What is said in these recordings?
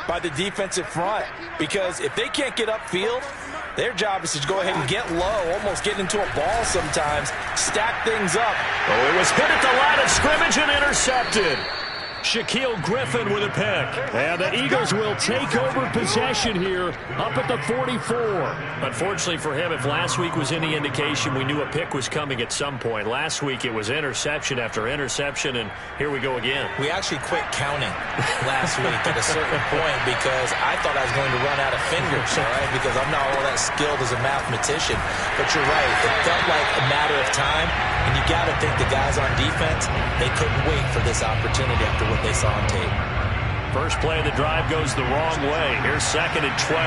by the defensive front, because if they can't get upfield, their job is to go ahead and get low, almost get into a ball sometimes, stack things up. Oh, it was hit at the line of scrimmage and intercepted. Shaquill Griffin with a pick. And the Eagles will take over possession here up at the 44. Unfortunately for him, if last week was any indication, we knew a pick was coming at some point. Last week it was interception after interception, and here we go again. We actually quit counting last week at a certain point because I thought I was going to run out of fingers, all right, because I'm not all that skilled as a mathematician. But you're right. It felt like a matter of time, and you got to think the guys on defense, they couldn't wait for this opportunity after what they saw on tape. First play of the drive goes the wrong way. Here's 2nd and 12.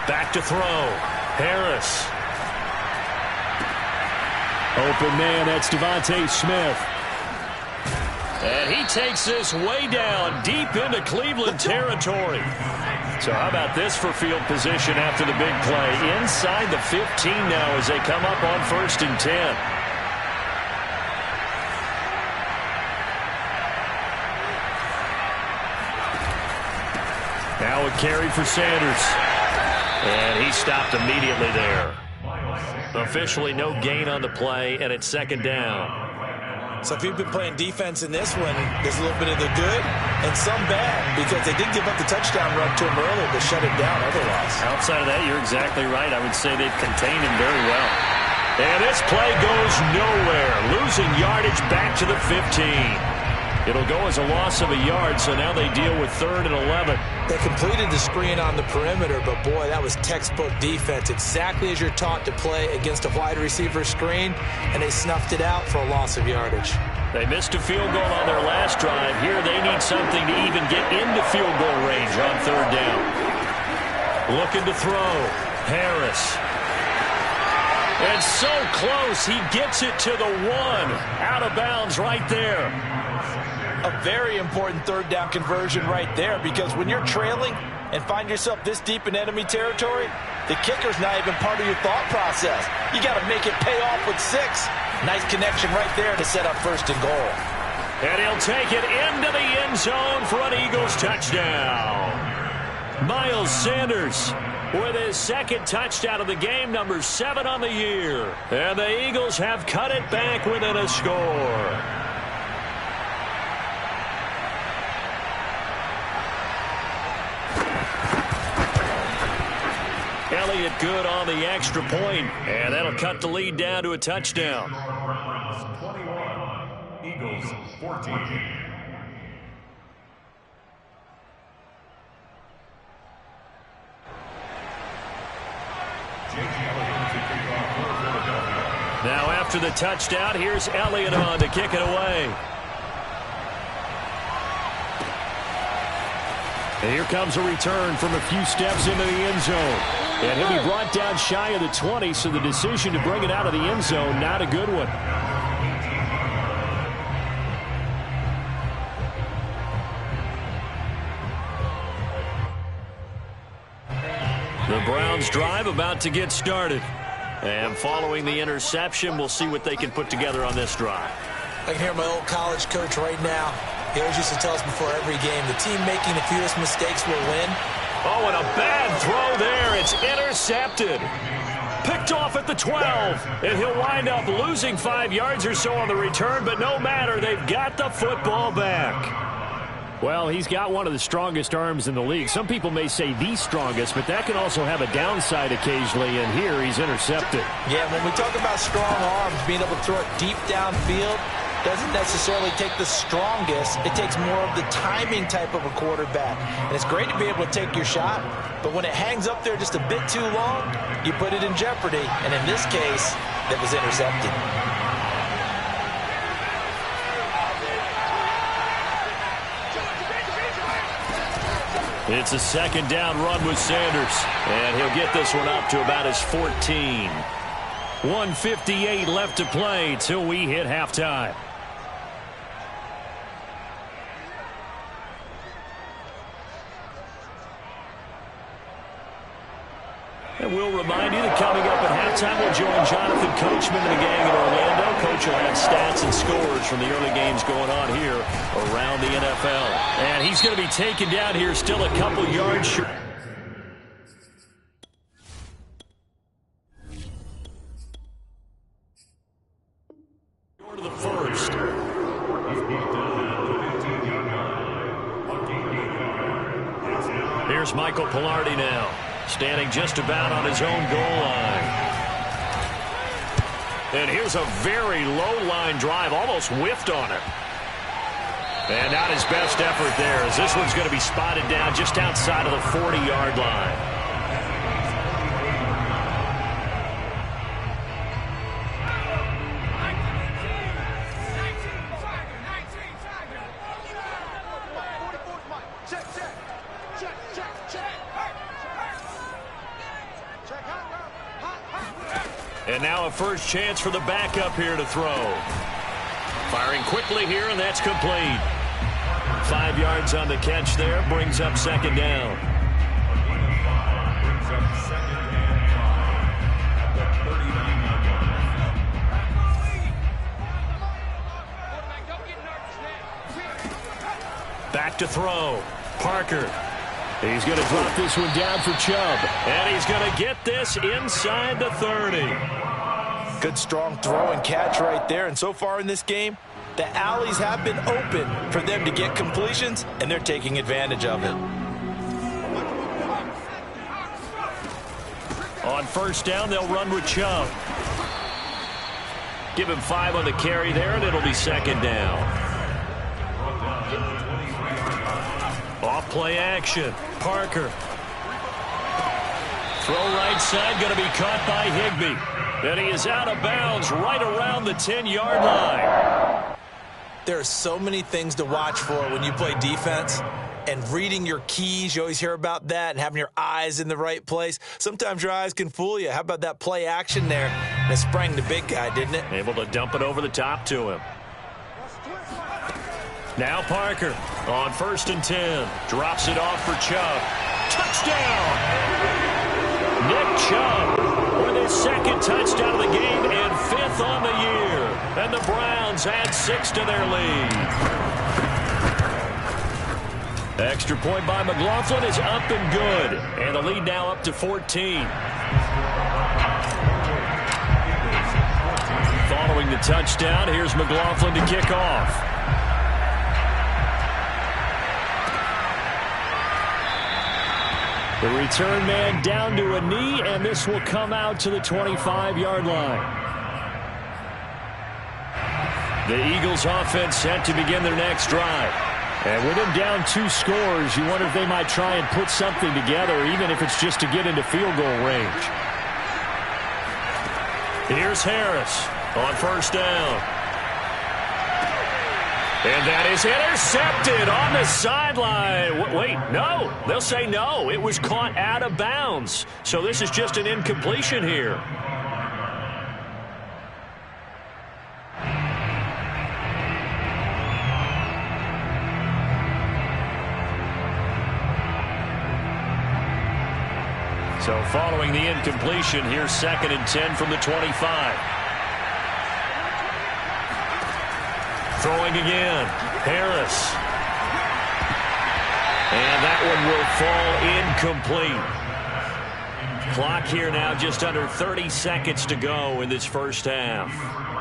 Back to throw. Harris. Open man, that's Devontae Smith. And he takes this way down, deep into Cleveland territory. So how about this for field position after the big play? Inside the 15 now as they come up on 1st and 10. Now a carry for Sanders. And he stopped immediately there. Officially no gain on the play, and it's 2nd down. So if you've been playing defense in this one, there's a little bit of the good and some bad, because they did give up the touchdown run to him earlier to shut him down otherwise. Outside of that, you're exactly right. I would say they've contained him very well. And this play goes nowhere. Losing yardage back to the 15. It'll go as a loss of a yard, so now they deal with 3rd and 11. They completed the screen on the perimeter, but boy, that was textbook defense. Exactly as you're taught to play against a wide receiver screen, and they snuffed it out for a loss of yardage. They missed a field goal on their last drive. Here they need something to even get into field goal range on 3rd down. Looking to throw. Harris. And so close, he gets it to the 1. Out of bounds right there. A very important 3rd down conversion right there, because when you're trailing and find yourself this deep in enemy territory, the kicker's not even part of your thought process. You got to make it pay off with 6. Nice connection right there to set up 1st and goal. And he'll take it into the end zone for an Eagles touchdown. Miles Sanders with his 2nd touchdown of the game, number 7 on the year. And the Eagles have cut it back within a score. Elliott good on the extra point, and that'll cut the lead down to a touchdown. 21, Eagles 14. Now after the touchdown, here's Elliott on to kick it away. And here comes a return from a few steps into the end zone. And he'll be brought down shy of the 20, so the decision to bring it out of the end zone, not a good one. The Browns drive about to get started. And following the interception, we'll see what they can put together on this drive. I can hear my old college coach right now. He always used to tell us before every game, the team making the fewest mistakes will win. Oh, and a bad throw there. It's intercepted. Picked off at the 12. And he'll wind up losing 5 yards or so on the return, but no matter, they've got the football back. Well, he's got one of the strongest arms in the league. Some people may say the strongest, but that can also have a downside occasionally, and here he's intercepted. Yeah, when we talk about strong arms, being able to throw it deep downfield doesn't necessarily take the strongest. It takes more of the timing type of a quarterback. And it's great to be able to take your shot, but when it hangs up there just a bit too long, you put it in jeopardy. And in this case, that was intercepted. It's a 2nd down run with Sanders. And he'll get this one up to about his 14. 1:58 left to play till we hit halftime. And we'll remind you that coming up at halftime, halftime, we'll join Jonathan Coachman and the gang in Orlando. Coach will have stats and scores from the early games going on here around the NFL. And he's going to be taken down here still a couple yards short. To the first. Here's Michael Palardy now, standing just about on his own goal line. And here's a very low line drive, almost whiffed on it. And not his best effort there, as this one's going to be spotted down just outside of the 40-yard line. And now a first chance for the backup here to throw. Firing quickly here, and that's complete. 5 yards on the catch there, brings up second down. Back to throw. Parker. He's going to drop this one down for Chubb. And he's going to get this inside the 30. Good strong throw and catch right there. And so far in this game, the alleys have been open for them to get completions, and they're taking advantage of it. On first down, they'll run with Chubb. Give him 5 on the carry there, and it'll be second down. Off play action. Parker. Throw right side, going to be caught by Higbee. And he is out of bounds right around the 10-yard line. There are so many things to watch for when you play defense. And reading your keys, you always hear about that, and having your eyes in the right place. Sometimes your eyes can fool you. How about that play action there? And it sprang the big guy, didn't it? Able to dump it over the top to him. Now Parker on 1st and 10. Drops it off for Chubb. Touchdown! Nick Chubb with his second touchdown of the game and 5th on the year. And the Browns add 6 to their lead. Extra point by McLaughlin is up and good. And the lead now up to 14. Following the touchdown, here's McLaughlin to kick off. The return man down to a knee, and this will come out to the 25-yard line. The Eagles offense set to begin their next drive. And with them down 2 scores, you wonder if they might try and put something together, even if it's just to get into field goal range. Here's Harris on first down. And that is intercepted on the sideline. Wait, no. They'll say no. It was caught out of bounds. So this is just an incompletion here. So following the incompletion, here's 2nd and 10 from the 25. Throwing again. Harris. And that one will fall incomplete. Clock here now just under 30 seconds to go in this first half.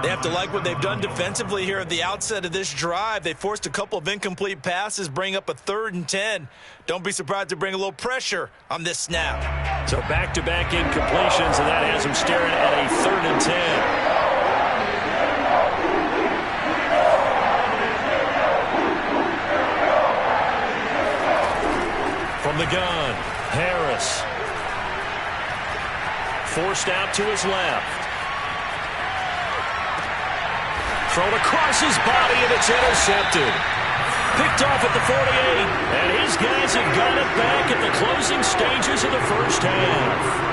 They have to like what they've done defensively here at the outset of this drive. They forced a couple of incomplete passes, bring up a 3rd and 10. Don't be surprised to bring a little pressure on this snap. So back-to-back incompletions, and that has them staring at a 3rd and 10. From the gun, Harris. Forced out to his left. Thrown across his body, and it's intercepted. Picked off at the 48, and his guys have got it back at the closing stages of the first half.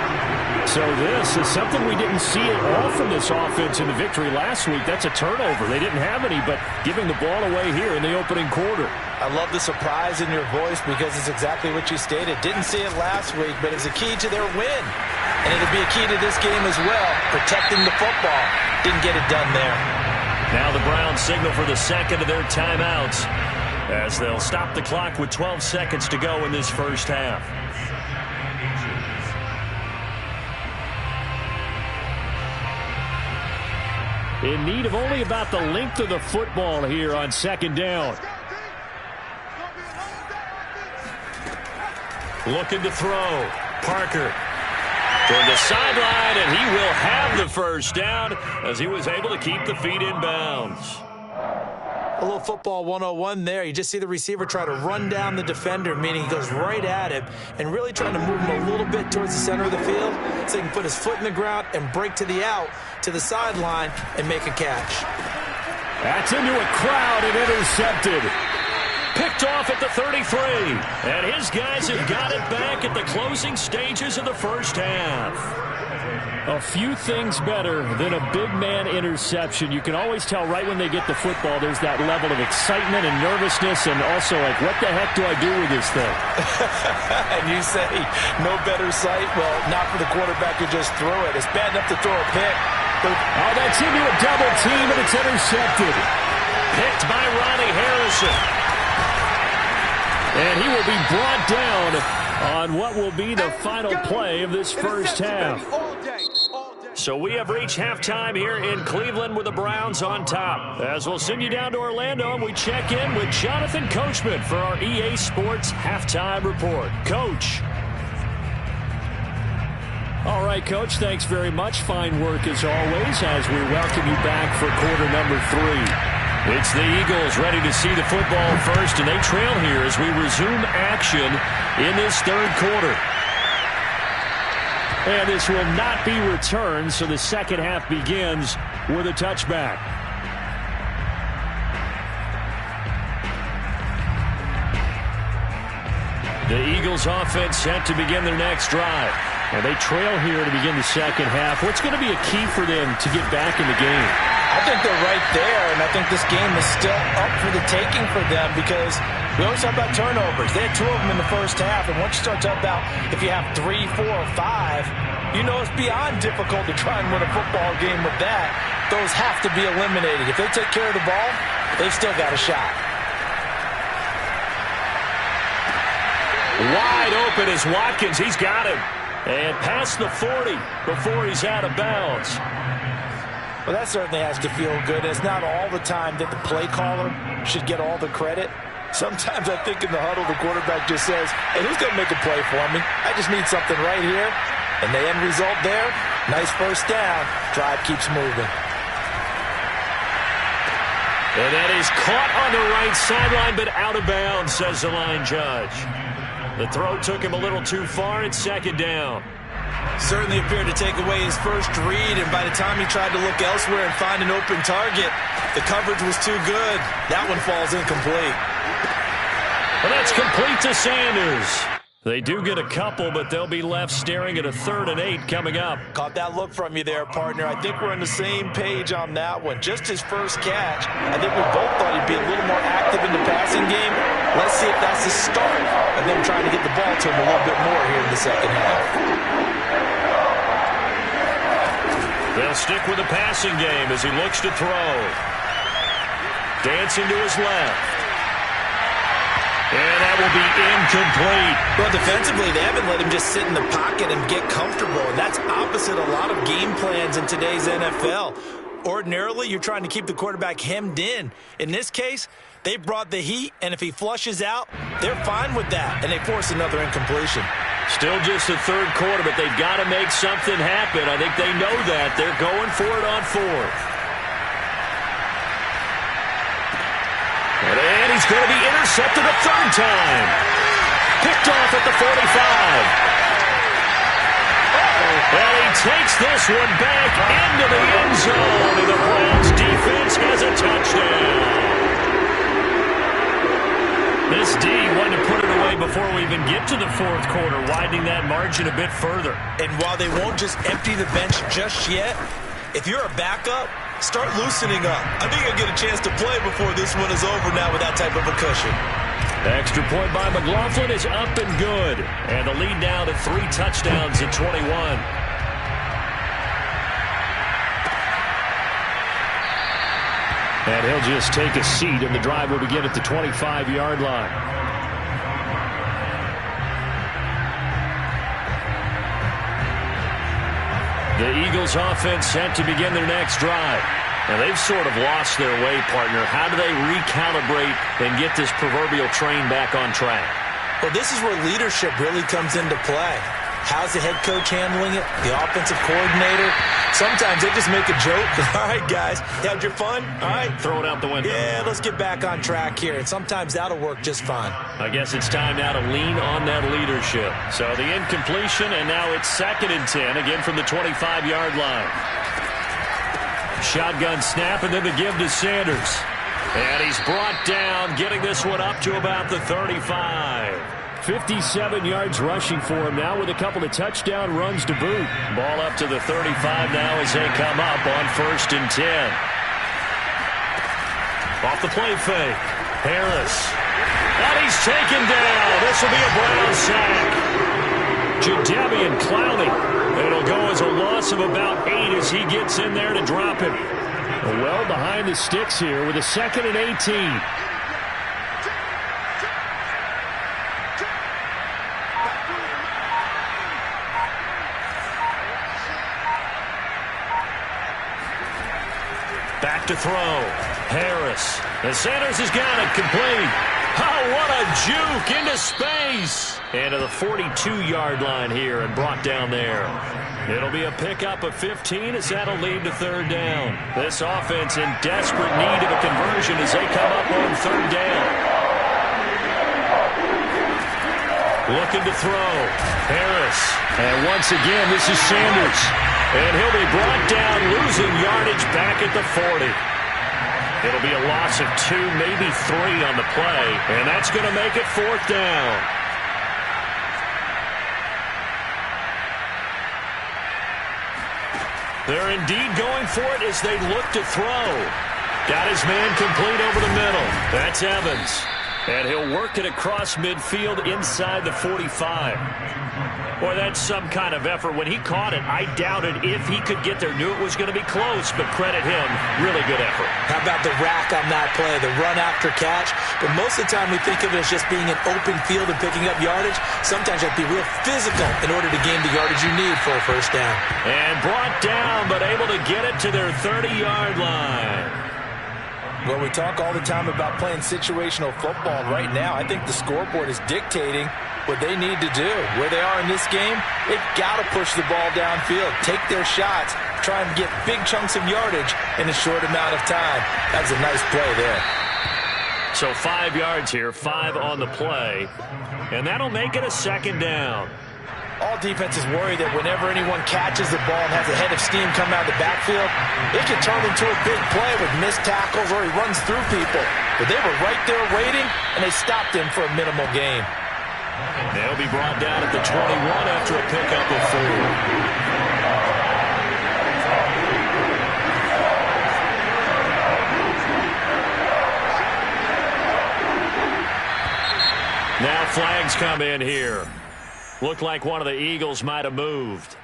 So this is something we didn't see at all from this offense in the victory last week. That's a turnover. They didn't have any, but giving the ball away here in the opening quarter. I love the surprise in your voice because it's exactly what you stated. Didn't see it last week, but it's a key to their win. And it'll be a key to this game as well, protecting the football. Didn't get it done there. Now the Browns signal for the second of their timeouts as they'll stop the clock with 12 seconds to go in this first half. In need of only about the length of the football here on second down. Looking to throw. Parker toward the sideline, and he will have the first down as he was able to keep the feet in bounds. A little football 101 there. You just see the receiver try to run down the defender, meaning he goes right at him and really trying to move him a little bit towards the center of the field so he can put his foot in the ground and break to the out, to the sideline, and make a catch. That's into a crowd and intercepted. Picked off at the 33. And his guys have got it back at the closing stages of the first half. A few things better than a big man interception. You can always tell right when they get the football, there's that level of excitement and nervousness and also like, what the heck do I do with this thing? And you say, no better sight? Well, not for the quarterback who just threw it. It's bad enough to throw a pick. Oh, that's into a double team, and it's intercepted. Picked by Ronnie Harrison. And he will be brought down on what will be the final play of this first half. So we have reached halftime here in Cleveland with the Browns on top. As we'll send you down to Orlando, and we check in with Jonathan Coachman for our EA Sports Halftime Report. Coach. All right, Coach, thanks very much. Fine work as always as we welcome you back for quarter number 3. It's the Eagles ready to see the football first, and they trail here as we resume action in this third quarter. And this will not be returned, so the second half begins with a touchback. The Eagles offense set to begin their next drive. And they trail here to begin the second half. What's going to be a key for them to get back in the game? I think they're right there, and I think this game is still up for the taking for them because we always talk about turnovers. They had 2 of them in the first half, and once you start talking about if you have 3, 4, or 5, you know it's beyond difficult to try and win a football game with that. Those have to be eliminated. If they take care of the ball, they've still got a shot. Wide open is Watkins. He's got him. And past the 40 before he's out of bounds. Well, that certainly has to feel good. It's not all the time that the play caller should get all the credit. Sometimes I think in the huddle, the quarterback just says, hey, who's going to make a play for me? I just need something right here. And the end result there, nice first down. Drive keeps moving. And that is caught on the right sideline, but out of bounds, says the line judge. The throw took him a little too far. It's second down. Certainly appeared to take away his first read, and by the time he tried to look elsewhere and find an open target, the coverage was too good. That one falls incomplete. And that's complete to Sanders. They do get a couple, but they'll be left staring at a 3rd and 8 coming up. Caught that look from you there, partner. I think we're on the same page on that one. Just his first catch. I think we both thought he'd be a little more active in the passing game. Let's see if that's the start of them trying to get the ball to him a little bit more here in the second half. They'll stick with the passing game as he looks to throw. Dancing to his left. And that will be incomplete. Well, defensively, they haven't let him just sit in the pocket and get comfortable. And that's opposite a lot of game plans in today's NFL. Ordinarily, you're trying to keep the quarterback hemmed in. In this case, they brought the heat, and if he flushes out, they're fine with that. And they force another incompletion. Still just the third quarter, but they've got to make something happen. I think they know that. They're going for it on 4th. And he's going to be intercepted a 3rd time. Picked off at the 45. And he takes this one back into the end zone. And the Browns defense has a touchdown. This D wanted to put it away before we even get to the 4th quarter, widening that margin a bit further. And while they won't just empty the bench just yet, if you're a backup, start loosening up. I think you'll get a chance to play before this one is over now with that type of a cushion. Extra point by McLaughlin is up and good. And the lead now to 3 touchdowns at 21. And he'll just take a seat, and the drive will begin at the 25-yard line. The Eagles offense set to begin their next drive. Now, they've sort of lost their way, partner. How do they recalibrate and get this proverbial train back on track? Well, this is where leadership really comes into play. How's the head coach handling it? The offensive coordinator? Sometimes they just make a joke. All right, guys, had your fun? All right. Throw it out the window. Yeah, let's get back on track here. And sometimes that'll work just fine. I guess it's time now to lean on that leadership. So the incompletion, and now it's 2nd and 10, again from the 25-yard line. Shotgun snap, and then the give to Sanders. And he's brought down, getting this one up to about the 35. 57 yards rushing for him now with a couple of touchdown runs to boot. Ball up to the 35 now as they come up on 1st and 10. Off the play fake. Harris. And he's taken down. This will be a Brown sack. Jadeveon Clowney. It'll go as a loss of about 8 as he gets in there to drop him. Well behind the sticks here with a 2nd and 18. Back to throw. Harris. And Sanders has got it complete. Oh, what a juke into space. And to the 42-yard line here and brought down there. It'll be a pickup of 15 as that'll lead to 3rd down. This offense in desperate need of a conversion as they come up on 3rd down. Looking to throw. Harris. And once again, this is Sanders. And he'll be brought down, losing yardage back at the 40. It'll be a loss of 2, maybe 3 on the play. And that's going to make it 4th down. They're indeed going for it as they look to throw. Got his man complete over the middle. That's Evans. And he'll work it across midfield inside the 45. Boy, that's some kind of effort. When he caught it, I doubted if he could get there. Knew it was going to be close, but credit him. Really good effort. How about the rack on that play, the run after catch? But most of the time we think of it as just being an open field and picking up yardage. Sometimes you have to be real physical in order to gain the yardage you need for a 1st down. And brought down, but able to get it to their 30-yard line. Well, we talk all the time about playing situational football. Right now, I think the scoreboard is dictating what they need to do. Where they are in this game, they've got to push the ball downfield, take their shots, try and get big chunks of yardage in a short amount of time. That's a nice play there. So 5 yards here, 5 on the play, and that'll make it a 2nd down. All defenses worry that whenever anyone catches the ball and has a head of steam come out of the backfield, it can turn into a big play with missed tackles or he runs through people. But they were right there waiting, and they stopped him for a minimal gain. They'll be brought down at the 21 after a pickup of 4. Now flags come in here. Looked like one of the Eagles might have moved.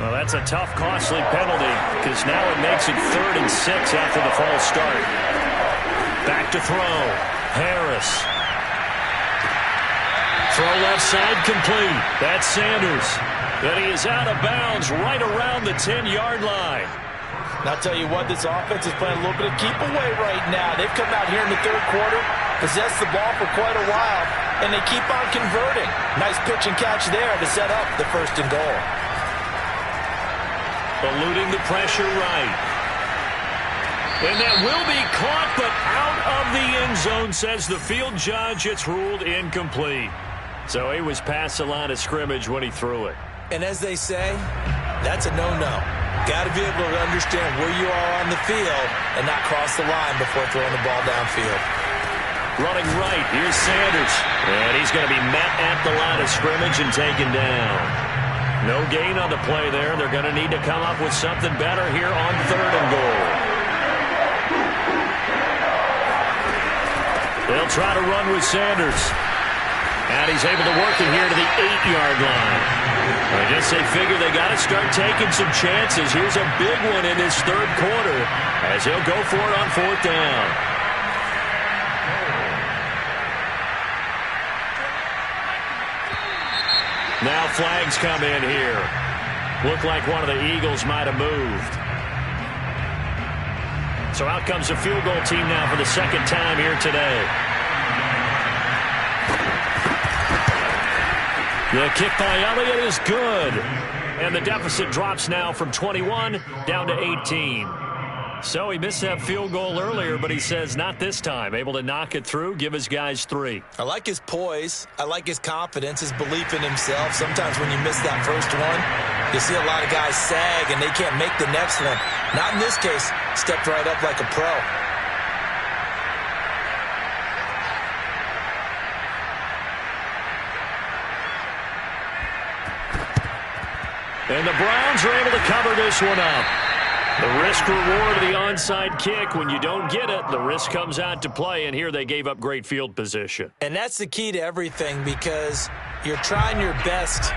Well, that's a tough, costly penalty because now it makes it 3rd and 6 after the false start. Back to throw. Harris. Throw left side complete. That's Sanders. But he is out of bounds right around the 10-yard line. And I'll tell you what, this offense is playing a little bit of keep away right now. They've come out here in the 3rd quarter, possessed the ball for quite a while, and they keep on converting. Nice pitch and catch there to set up the 1st and goal. Eluding the pressure right. And that will be caught, but out of the end zone, says the field judge. It's ruled incomplete. So he was past the line of scrimmage when he threw it. And as they say, that's a no-no. Got to be able to understand where you are on the field and not cross the line before throwing the ball downfield. Running right, here's Sanders. And he's going to be met at the line of scrimmage and taken down. No gain on the play there. They're going to need to come up with something better here on 3rd and goal. They'll try to run with Sanders. And he's able to work it here to the 8-yard line. I guess they figure they got to start taking some chances. Here's a big one in this third quarter as he'll go for it on 4th down. Now flags come in here. Looked like one of the Eagles might have moved. So out comes the field goal team now for the second time here today. The kick by Elliott is good. And the deficit drops now from 21 down to 18. So he missed that field goal earlier, but he says not this time. Able to knock it through, give his guys 3. I like his poise. I like his confidence, his belief in himself. Sometimes when you miss that first one, you see a lot of guys sag and they can't make the next one. Not in this case. Stepped right up like a pro. And the Browns are able to cover this one up. The risk-reward of the onside kick, when you don't get it, the risk comes out to play, and here they gave up great field position. And that's the key to everything, because you're trying your best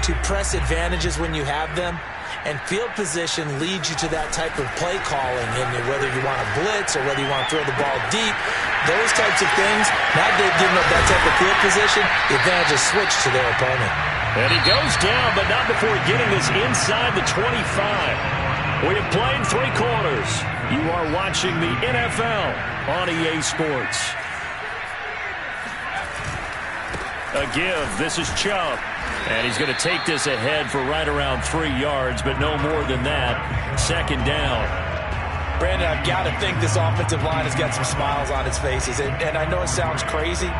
to press advantages when you have them, and field position leads you to that type of play calling, and whether you want to blitz or whether you want to throw the ball deep, those types of things, now they've given up that type of field position, the advantage is switched to their opponent. And he goes down, but not before getting this inside the 25. We have played 3 quarters. You are watching the NFL on EA Sports. A give. This is Chubb. And he's going to take this ahead for right around 3 yards, but no more than that. 2nd down. Brandon, I've got to think this offensive line has got some smiles on its faces. And I know it sounds crazy,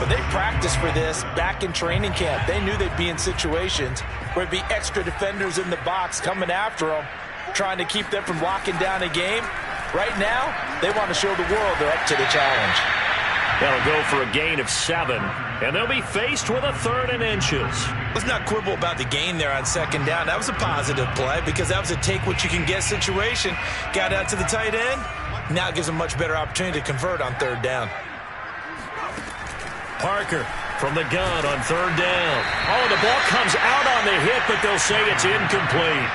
but they practiced for this back in training camp. They knew they'd be in situations where it'd be extra defenders in the box coming after them, trying to keep them from locking down a game. Right now, they want to show the world they're up to the challenge. That'll go for a gain of 7, and they'll be faced with a 3rd and inches. Let's not quibble about the gain there on 2nd down. That was a positive play because that was a take-what-you-can-get situation. Got out to the tight end. Now it gives them a much better opportunity to convert on 3rd down. Parker from the gun on 3rd down. Oh, the ball comes out on the hit, but they'll say it's incomplete.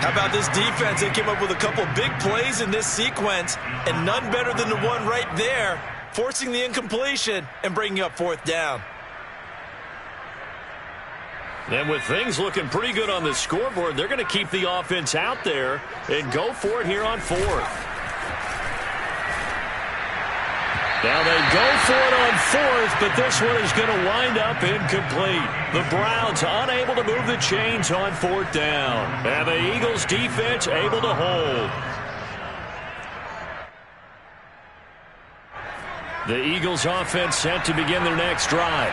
How about this defense? They came up with a couple big plays in this sequence, and none better than the one right there, forcing the incompletion and bringing up 4th down. And with things looking pretty good on the scoreboard, they're going to keep the offense out there and go for it here on 4th. Now they go for it on 4th, but this one is going to wind up incomplete. The Browns unable to move the chains on 4th down. And the Eagles defense able to hold. The Eagles offense set to begin their next drive.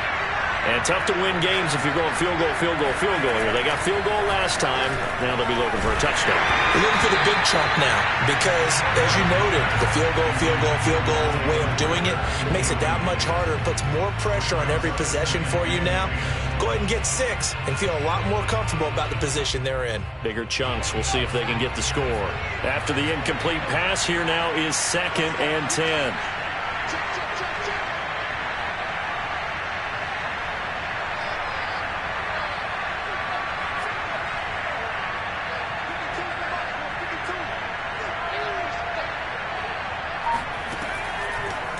And tough to win games if you're going field goal, field goal, field goal here. They got field goal last time. Now they'll be looking for a touchdown. They're looking for the big chunk now because, as you noted, the field goal way of doing it makes it that much harder. It puts more pressure on every possession for you now. Go ahead and get 6 and feel a lot more comfortable about the position they're in. Bigger chunks. We'll see if they can get the score. After the incomplete pass, here now is 2nd and 10.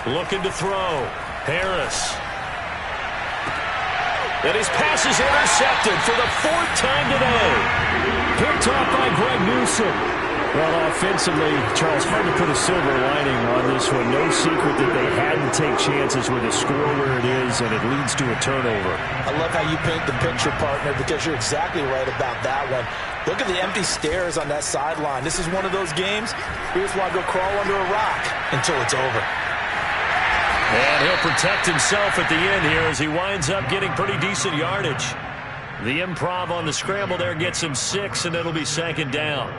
Looking to throw. Harris. And his pass is intercepted for the 4th time today. Picked off by Greg Newsome. Well, offensively, Charles, hard to put a silver lining on this one. No secret that they had to take chances with a score where it is, and it leads to a turnover. I love how you paint the picture, partner, because you're exactly right about that one. Look at the empty stares on that sideline. This is one of those games where you just want to go crawl under a rock until it's over. And he'll protect himself at the end here as he winds up getting pretty decent yardage. The improv on the scramble there gets him 6, and it'll be 2nd down.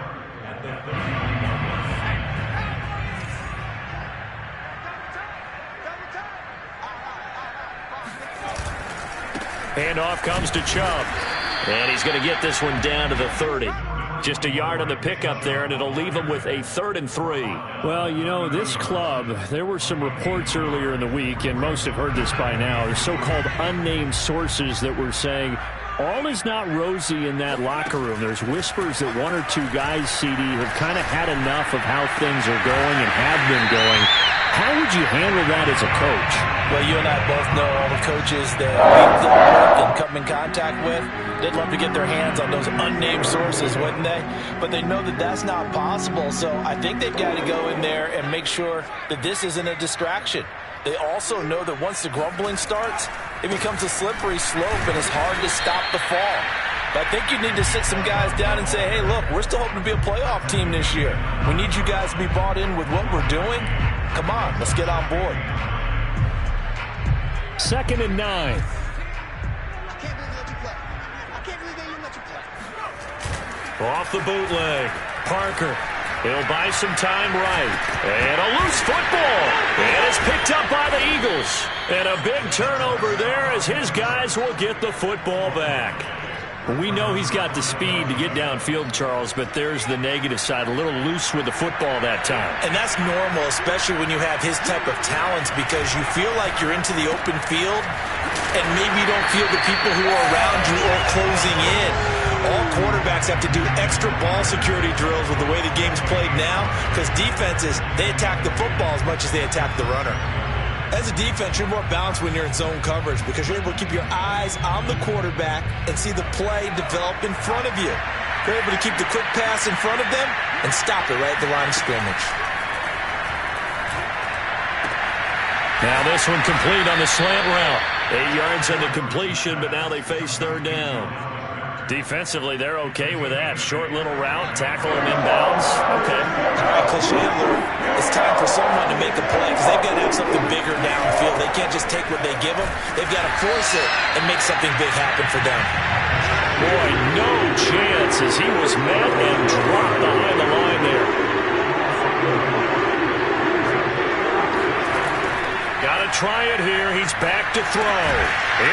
Handoff comes to Chubb. And he's going to get this one down to the 30. Just a yard on the pickup there, and it'll leave them with a 3rd and 3. Well, you know, this club, there were some reports earlier in the week, and most have heard this by now, the so-called unnamed sources that were saying all is not rosy in that locker room. There's whispers that 1 or 2 guys, CD, have kind of had enough of how things are going and have been going. How would you handle that as a coach? Well, you and I both know all the coaches that we've dealt with and come in contact with. They'd love to get their hands on those unnamed sources, wouldn't they? But they know that that's not possible, so I think they've got to go in there and make sure that this isn't a distraction. They also know that once the grumbling starts, it becomes a slippery slope and it's hard to stop the fall. But I think you need to sit some guys down and say, hey, look, we're still hoping to be a playoff team this year. We need you guys to be bought in with what we're doing. Come on, let's get on board. 2nd and 9. Off the bootleg. Parker. He'll buy some time right. And a loose football. And it's picked up by the Eagles. And a big turnover there as his guys will get the football back. We know he's got the speed to get downfield, Charles, but there's the negative side. A little loose with the football that time. And that's normal, especially when you have his type of talents, because you feel like you're into the open field and maybe you don't feel the people who are around you or closing in. All quarterbacks have to do extra ball security drills with the way the game's played now, because defenses, they attack the football as much as they attack the runner. As a defense, you're more balanced when you're in zone coverage because you're able to keep your eyes on the quarterback and see the play develop in front of you. You're able to keep the quick pass in front of them and stop it right at the line of scrimmage. Now this one complete on the slant route. 8 yards on the completion, but now they face 3rd down. Defensively, they're okay with that. Short little route, tackle him inbounds. Okay. All right, Cliche alert. It's time for someone to make a play because they've got to have something bigger downfield. They can't just take what they give them. They've got to force it and make something big happen for them. Boy, no chance as he was met and dropped behind the line there. Got to try it here. He's back to throw.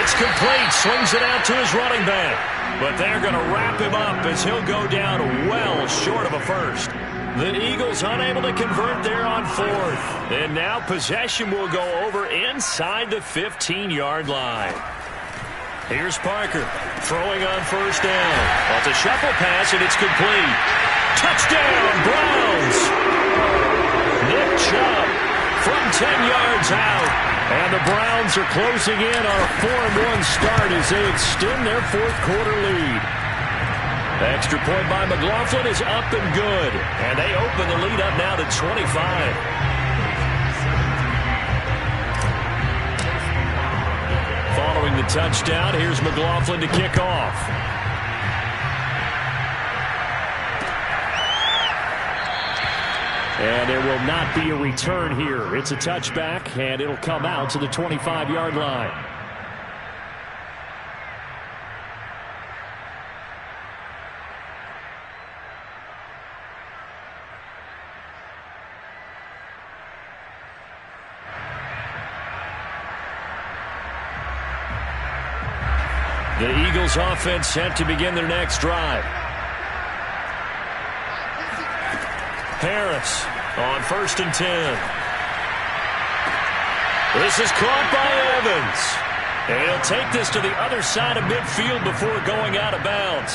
It's complete. Swings it out to his running back. But they're going to wrap him up as he'll go down well short of a first. The Eagles unable to convert there on 4th. And now possession will go over inside the 15-yard line. Here's Parker throwing on 1st down. Well, it's a shuffle pass, and it's complete. Touchdown, Browns! Nick Chubb from 10 yards out. And the Browns are closing in on a 4-1 start as they extend their 4th quarter lead. The extra point by McLaughlin is up and good. And they open the lead up now to 25. Following the touchdown, here's McLaughlin to kick off. And there will not be a return here. It's a touchback, and it'll come out to the 25-yard line. The Eagles offense set to begin their next drive. Harris on 1st and 10. This is caught by Evans. And he'll take this to the other side of midfield before going out of bounds.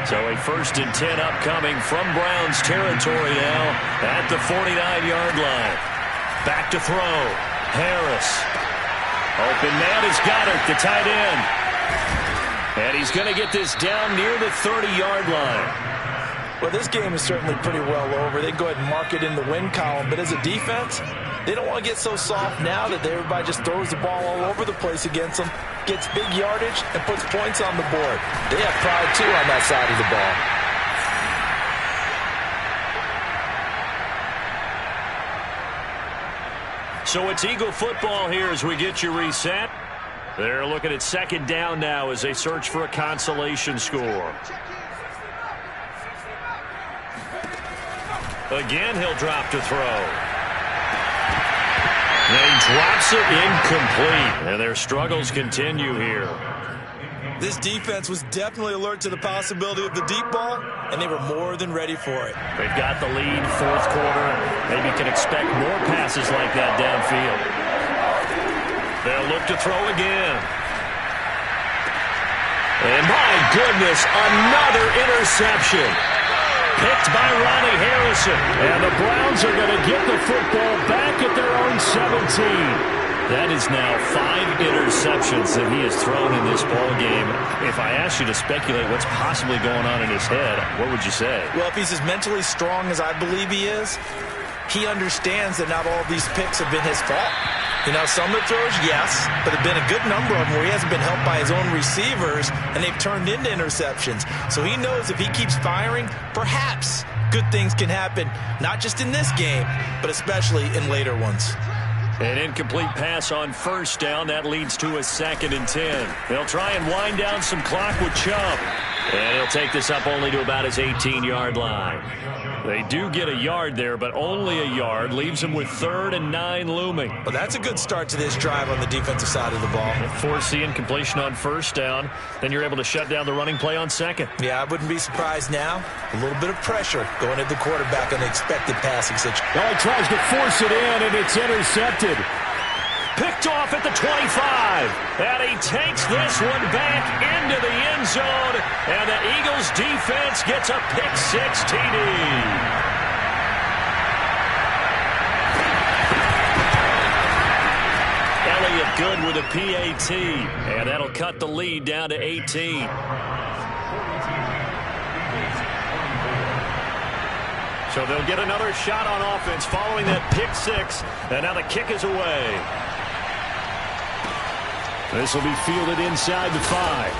So a 1st and 10 upcoming from Browns territory now at the 49-yard line. Back to throw. Harris. Open man is Goddard, the tight end. And he's going to get this down near the 30-yard line. Well, this game is certainly pretty well over. They can go ahead and mark it in the win column. But as a defense, they don't want to get so soft now that everybody just throws the ball all over the place against them, gets big yardage, and puts points on the board. They have pride, too, on that side of the ball. So it's Eagle football here as we get you reset. They're looking at 2nd down now as they search for a consolation score. Again, he'll drop to throw. And he drops it incomplete. And their struggles continue here. This defense was definitely alert to the possibility of the deep ball, and they were more than ready for it. They've got the lead, fourth quarter. Maybe can expect more passes like that downfield. They'll look to throw again. And my goodness, another interception. Picked by Ronnie Harrison. And the Browns are going to get the football back at their own 17. That is now 5 interceptions that he has thrown in this ball game. If I asked you to speculate what's possibly going on in his head, what would you say? Well, if he's as mentally strong as I believe he is, he understands that not all of these picks have been his fault. You know, some of the throws, yes, but there have been a good number of them where he hasn't been helped by his own receivers, and they've turned into interceptions. So he knows if he keeps firing, perhaps good things can happen, not just in this game, but especially in later ones. An incomplete pass on first down. That leads to a 2nd and 10. They'll try and wind down some clock with Chubb. And he'll take this up only to about his 18-yard line. They do get a yard there, but only a yard. Leaves them with 3rd and 9 looming. Well, that's a good start to this drive on the defensive side of the ball. Force the incompletion on first down. Then you're able to shut down the running play on second. Yeah, I wouldn't be surprised now. A little bit of pressure going at the quarterback on the expected passing situation. Oh, he tries to force it in, and it's intercepted. Picked off at the 25. And he takes this one back into the end zone. And the Eagles defense gets a pick-6 TD. Elliott good with a PAT. And that'll cut the lead down to 18. So they'll get another shot on offense following that pick-6. And now the kick is away. This will be fielded inside the 5.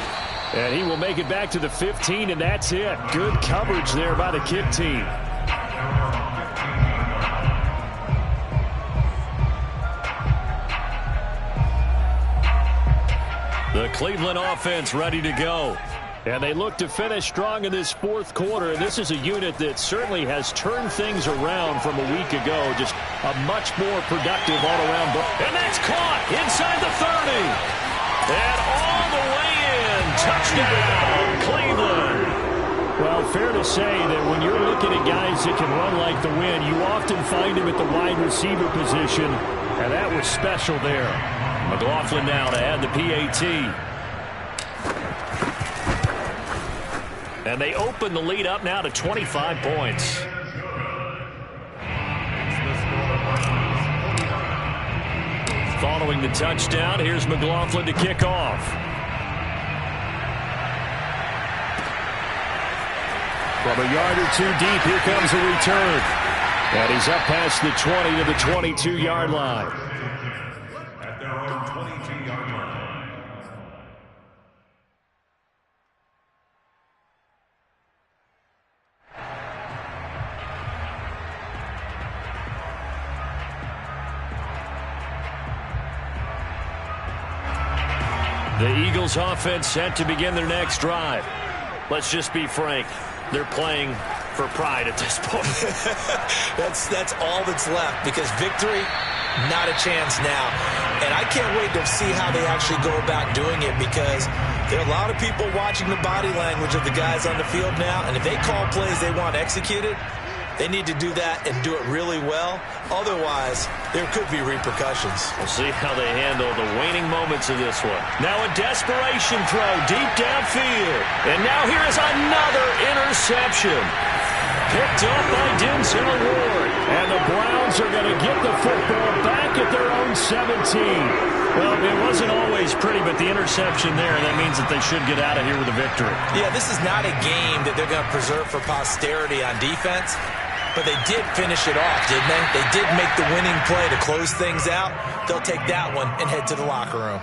And he will make it back to the 15, and that's it. Good coverage there by the kick team. The Cleveland offense ready to go. And they look to finish strong in this fourth quarter. This is a unit that certainly has turned things around from a week ago. Just a much more productive all-around. And that's caught inside the 30. And all the way in. Touchdown, Cleveland. Well, fair to say that when you're looking at guys that can run like the wind, you often find them at the wide receiver position. And that was special there. McLaughlin now to add the PAT. And they open the lead up now to 25 points. Following the touchdown, here's McLaughlin to kick off. From a yard or two deep, here comes the return. And he's up past the 20 to the 22-yard line. At their own 22-yard line. The Eagles offense set to begin their next drive. Let's just be frank. They're playing for pride at this point. That's all that's left, because victory, not a chance now. And I can't wait to see how they actually go about doing it, because there are a lot of people watching the body language of the guys on the field now, and if they call plays they want executed, they need to do that and do it really well. Otherwise, there could be repercussions. We'll see how they handle the waning moments of this one. Now a desperation throw deep downfield. And now here is another interception. Picked up by Denzel Ward. And the Browns are going to get the football back at their own 17. Well, it wasn't always pretty, but the interception there, that means that they should get out of here with a victory. Yeah, this is not a game that they're going to preserve for posterity on defense. But they did finish it off, didn't they? They did make the winning play to close things out. They'll take that one and head to the locker room.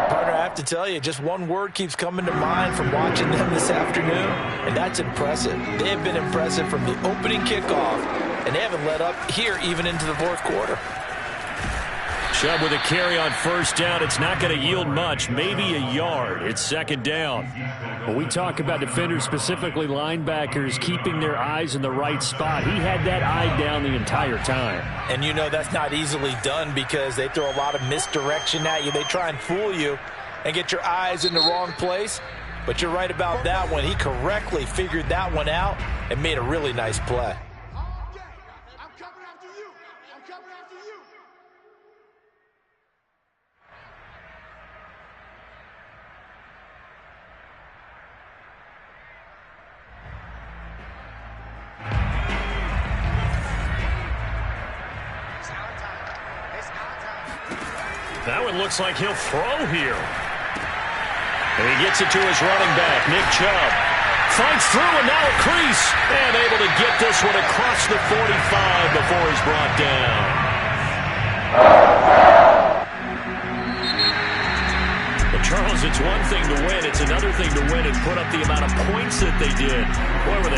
Partner, I have to tell you, just one word keeps coming to mind from watching them this afternoon, and that's impressive. They have been impressive from the opening kickoff, and they haven't let up here even into the fourth quarter. Chubb with a carry on first down. It's not going to yield much, maybe a yard. It's second down. When we talk about defenders, specifically linebackers, keeping their eyes in the right spot, he had that eye down the entire time. And you know that's not easily done, because they throw a lot of misdirection at you. They try and fool you, and get your eyes in the wrong place. But you're right about that one. He correctly figured that one out and made a really nice play. That one looks like he'll throw here. And he gets it to his running back, Nick Chubb. Fights through and now a crease. And able to get this one across the 45 before he's brought down. But Charles, it's one thing to win. It's another thing to win and put up the amount of points that they did. Boy, were they